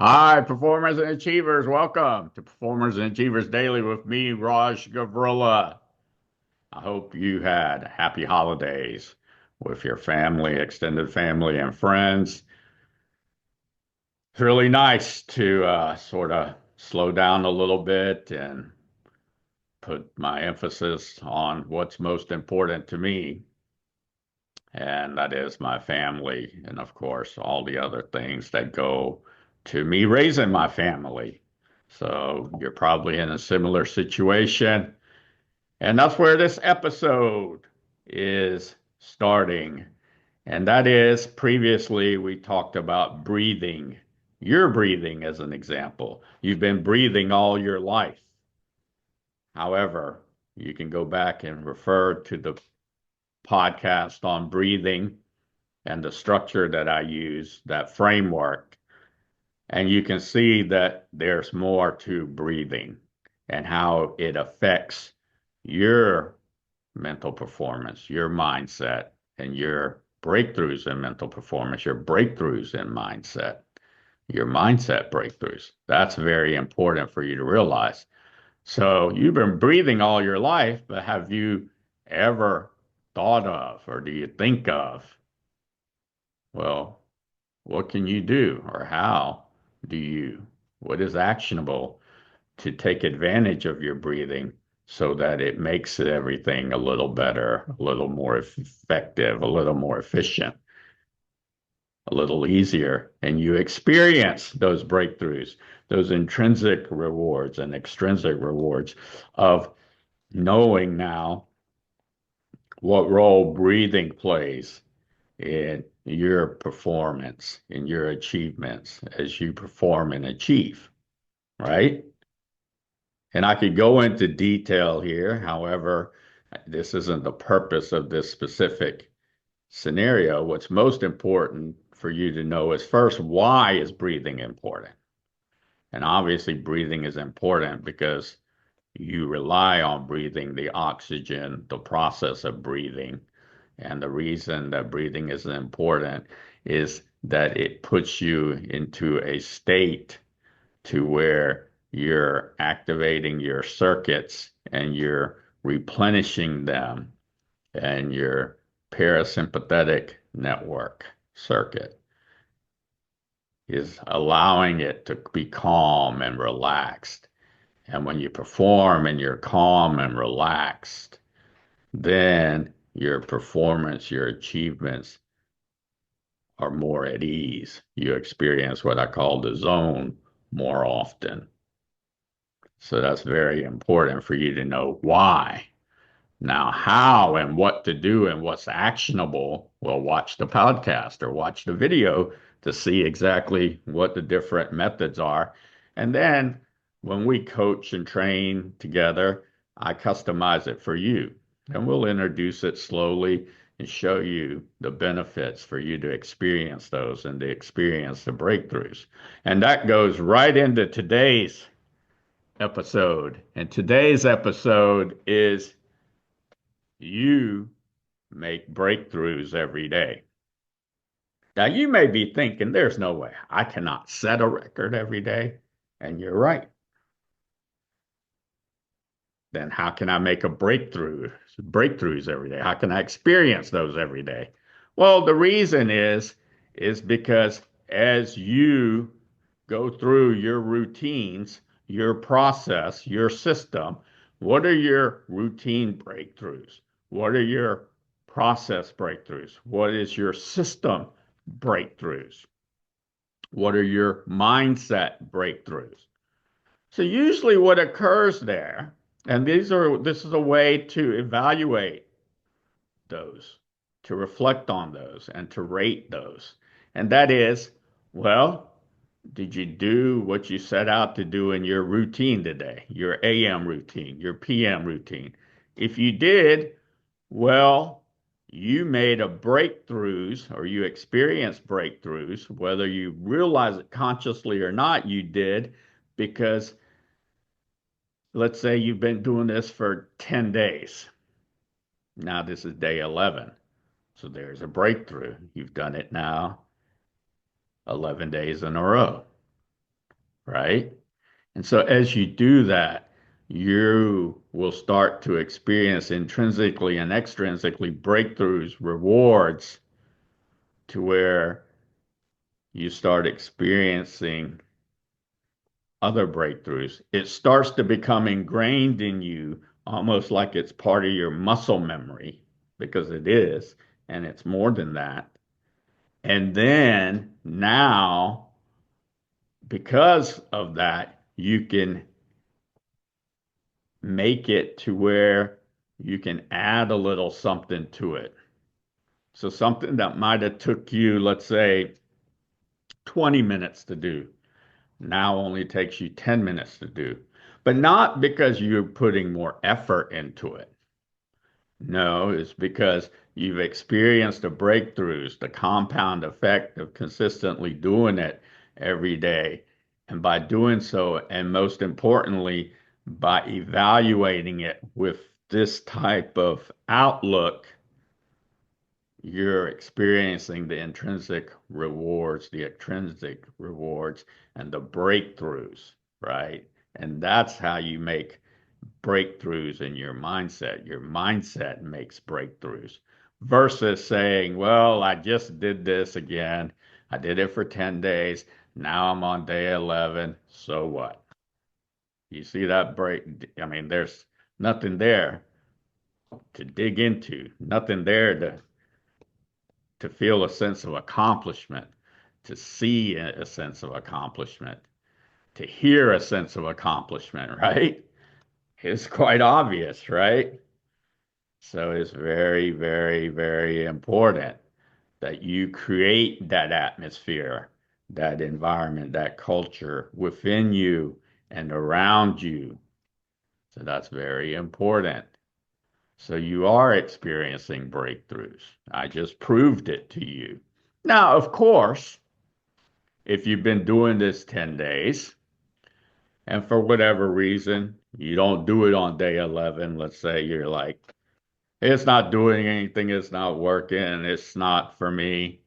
Hi, performers and achievers. Welcome to Performers and Achievers Daily with me, Raj Gavurla. I hope you had happy holidays with your family, extended family, and friends. It's really nice to sort of slow down a little bit and put my emphasis on what's most important to me, and that is my family, and of course, all the other things that go to me raising my family. So you're probably in a similar situation. And that's where this episode is starting. And that is previously we talked about breathing. Your breathing as an example. You've been breathing all your life. However, you can go back and refer to the podcast on breathing and the structure that I use, that framework, and you can see that there's more to breathing and how it affects your mental performance, your mindset, and your breakthroughs in mental performance, your breakthroughs in mindset, your mindset breakthroughs. That's very important for you to realize. So you've been breathing all your life, but have you ever thought of, or do you think of, well, what can you do, or how do you, what is actionable to take advantage of your breathing so that it makes everything a little better, a little more effective, a little more efficient, a little easier, and you experience those breakthroughs, those intrinsic rewards and extrinsic rewards of knowing now what role breathing plays in your performance, in your achievements as you perform and achieve, right? And I could go into detail here. However, this isn't the purpose of this specific scenario. What's most important for you to know is first, why is breathing important? And obviously, breathing is important because you rely on breathing, the oxygen, the process of breathing. And the reason that breathing is important is that it puts you into a state to where you're activating your circuits and you're replenishing them and your parasympathetic network circuit is allowing it to be calm and relaxed. And when you perform and you're calm and relaxed, then your performance, your achievements are more at ease. You experience what I call the zone more often. So that's very important for you to know why. Now, how and what to do and what's actionable, well, watch the podcast or watch the video to see exactly what the different methods are. And then when we coach and train together, I customize it for you. And we'll introduce it slowly and show you the benefits for you to experience those and to experience the breakthroughs. And that goes right into today's episode. And today's episode is you make breakthroughs every day. Now, you may be thinking, there's no way I cannot set a record every day. And you're right. Then how can I make a breakthroughs every day? How can I experience those every day? Well, the reason is because as you go through your routines, your process, your system, what are your routine breakthroughs? What are your process breakthroughs? What is your system breakthroughs? What are your mindset breakthroughs? So usually what occurs there, and this is a way to evaluate those, to reflect on those, and to rate those. And that is, well, did you do what you set out to do in your routine today, your AM routine, your PM routine? If you did, well, you made a breakthroughs or you experienced breakthroughs, whether you realize it consciously or not, you did, because let's say you've been doing this for 10 days. Now this is day 11. So there's a breakthrough. You've done it now 11 days in a row. right? And so as you do that, you will start to experience intrinsically and extrinsically breakthroughs, rewards to where you start experiencing other breakthroughs. It starts to become ingrained in you, almost like it's part of your muscle memory, because it is, and it's more than that. And then now, because of that, you can make it to where you can add a little something to it. So something that might have took you, let's say, 20 minutes to do, now only takes you 10 minutes to do. But not because you're putting more effort into it. No, it's because you've experienced the breakthroughs, the compound effect of consistently doing it every day. And by doing so, and most importantly, by evaluating it with this type of outlook, you're experiencing the intrinsic rewards, the extrinsic rewards, and the breakthroughs, right? And that's how you make breakthroughs in your mindset. Your mindset makes breakthroughs versus saying, well, I just did this again. I did it for 10 days. Now I'm on day 11. So what? You see that break? I mean, there's nothing there to dig into, nothing there to feel a sense of accomplishment, to see a sense of accomplishment, to hear a sense of accomplishment, right? It's quite obvious, right? So it's very, very, very important that you create that atmosphere, that environment, that culture within you and around you. So that's very important. So you are experiencing breakthroughs. I just proved it to you. Now, of course, if you've been doing this 10 days and for whatever reason you don't do it on day 11, let's say you're like, it's not doing anything, it's not working, it's not for me.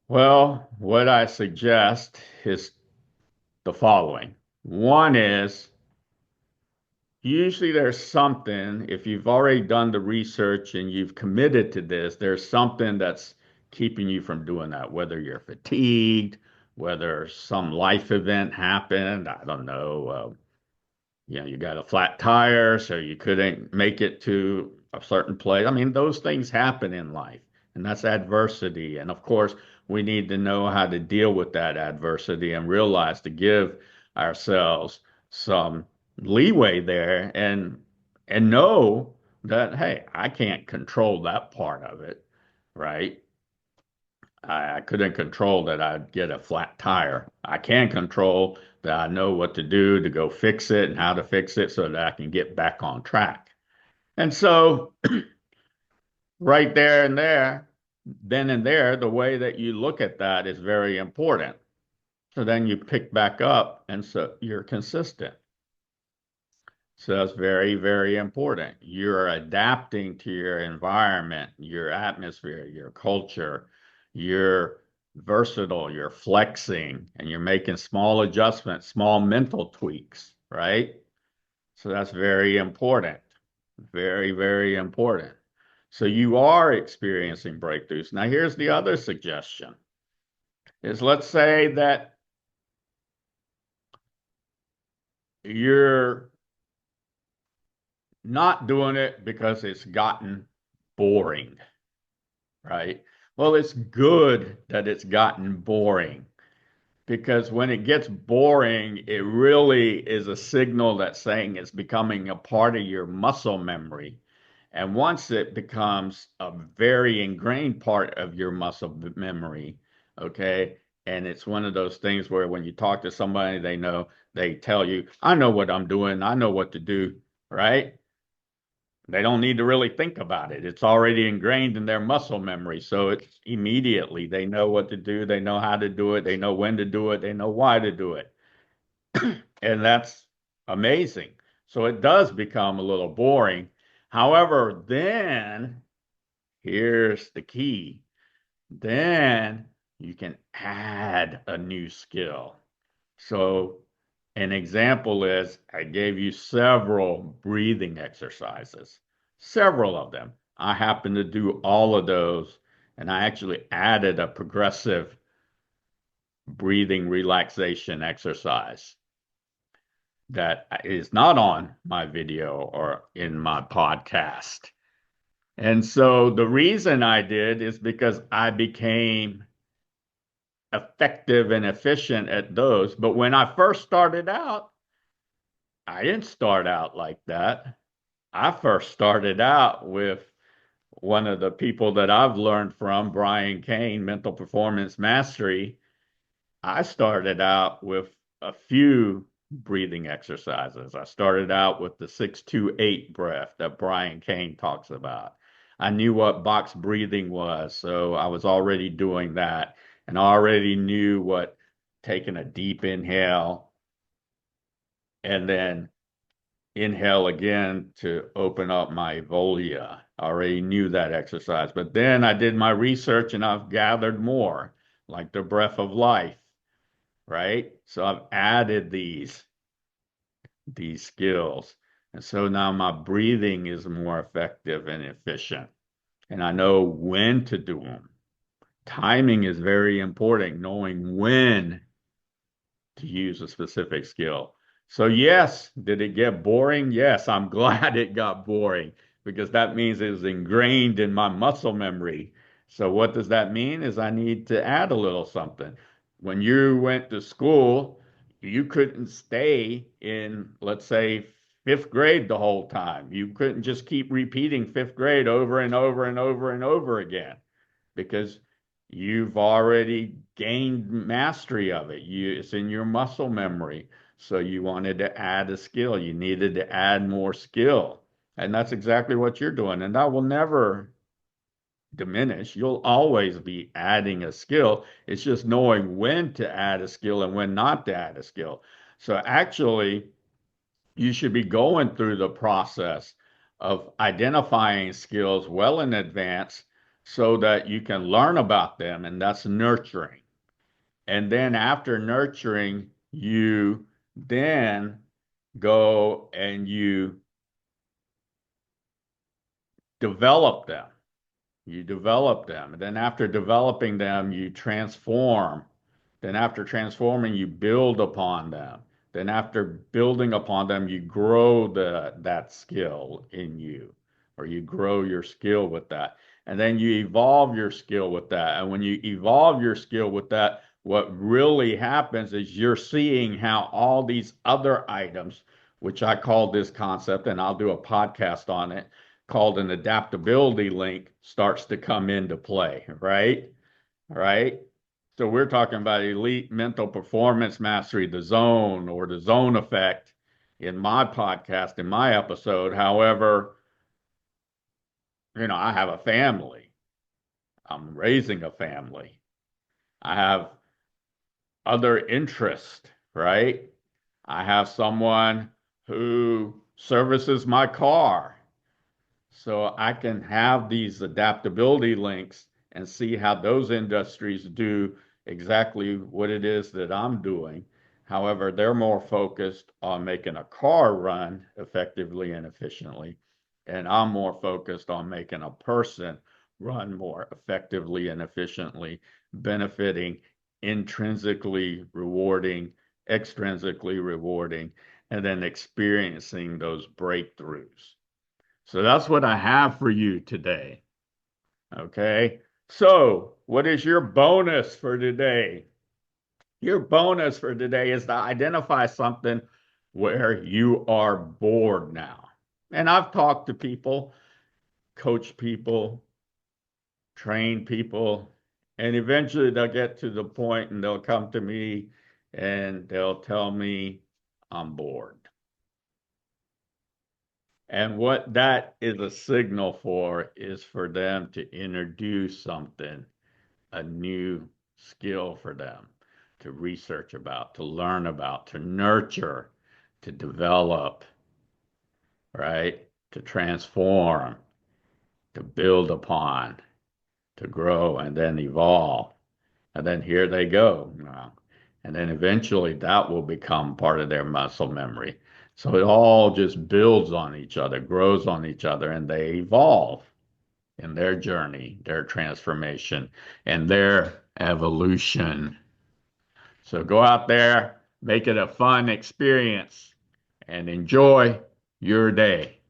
Well, what I suggest is the following. One is usually there's something, if you've already done the research and you've committed to this, there's something that's keeping you from doing that, whether you're fatigued, whether some life event happened, I don't know, you got a flat tire, so you couldn't make it to a certain place. I mean, those things happen in life, and that's adversity. And of course, we need to know how to deal with that adversity and realize to give ourselves some leeway there and know that, hey, I can't control that part of it, right? I couldn't control that I'd get a flat tire. I can control that I know what to do to go fix it and how to fix it so that I can get back on track. And so, right there and there, then and there, the way that you look at that is very important. So then you pick back up and so you're consistent. So that's very, very important. You're adapting to your environment, your atmosphere, your culture. You're versatile, you're flexing, and you're making small adjustments, small mental tweaks, right? So that's very important. Very, very important. So you are experiencing breakthroughs. Now, here's the other suggestion is let's say that you're not doing it because it's gotten boring, right? Well, it's good that it's gotten boring because when it gets boring, it really is a signal that's saying it's becoming a part of your muscle memory. And once it becomes a very ingrained part of your muscle memory, okay, and it's one of those things where when you talk to somebody, they tell you, I know what I'm doing, I know what to do, right? They don't need to really think about it. It's already ingrained in their muscle memory. So it's immediately they know what to do, they know how to do it, they know when to do it, they know why to do it. And that's amazing. So it does become a little boring. However, then here's the key. Then you can add a new skill. So an example is I gave you several breathing exercises, several of them. I happen to do all of those, and I actually added a progressive breathing relaxation exercise that is not on my video or in my podcast. And so the reason I did is because I became effective and efficient at those. But when I first started out, I didn't start out like that. I first started out with one of the people that I've learned from, Brian Kane, Mental Performance Mastery. I started out with a few breathing exercises. I started out with the 6-2-8 breath that Brian Kane talks about. I knew what box breathing was, so I was already doing that, and I already knew what taking a deep inhale and then inhale again to open up my volia. I already knew that exercise, but then I did my research and I've gathered more, like the breath of life, right? So I've added these skills. And so now my breathing is more effective and efficient. And I know when to do them. Timing is very important, knowing when to use a specific skill. So, yes, did it get boring? Yes, I'm glad it got boring because that means it was ingrained in my muscle memory. So, what does that mean? Is I need to add a little something. When you went to school, you couldn't stay in, let's say, fifth grade the whole time. You couldn't just keep repeating fifth grade over and over and over and over again because you've already gained mastery of it. It's in your muscle memory. So you wanted to add a skill. You needed to add more skill. And that's exactly what you're doing. And that will never diminish. You'll always be adding a skill. It's just knowing when to add a skill and when not to add a skill. So actually, you should be going through the process of identifying skills well in advance so that you can learn about them, and that's nurturing. And then after nurturing, you then go and you develop them. You develop them. And then after developing them, you transform. Then after transforming, you build upon them. Then after building upon them, you grow that skill in you, or you grow your skill with that. And then you evolve your skill with that. And when you evolve your skill with that, what really happens is you're seeing how all these other items, which I call this concept, and I'll do a podcast on it, called an adaptability link, starts to come into play, right? Right? So we're talking about elite mental performance mastery, the zone or the zone effect in my podcast, in my episode. However, I have a family. I'm raising a family. I have other interests, right? I have someone who services my car. So I can have these adaptability links and see how those industries do exactly what it is that I'm doing. However, they're more focused on making a car run effectively and efficiently, and I'm more focused on making a person run more effectively and efficiently, benefiting intrinsically rewarding, extrinsically rewarding, and then experiencing those breakthroughs. So that's what I have for you today. Okay. So, what is your bonus for today? Your bonus for today is to identify something where you are bored now. And I've talked to people, coach people, train people, and eventually they'll get to the point and they'll come to me and they'll tell me I'm bored. And what that is a signal for is for them to introduce something, a new skill for them to research about, to learn about, to nurture, to develop, right? To transform, to build upon, to grow, and then evolve. And then here they go. And then eventually that will become part of their muscle memory. So it all just builds on each other, grows on each other, and they evolve in their journey, their transformation, and their evolution. So go out there, make it a fun experience, and enjoy your day.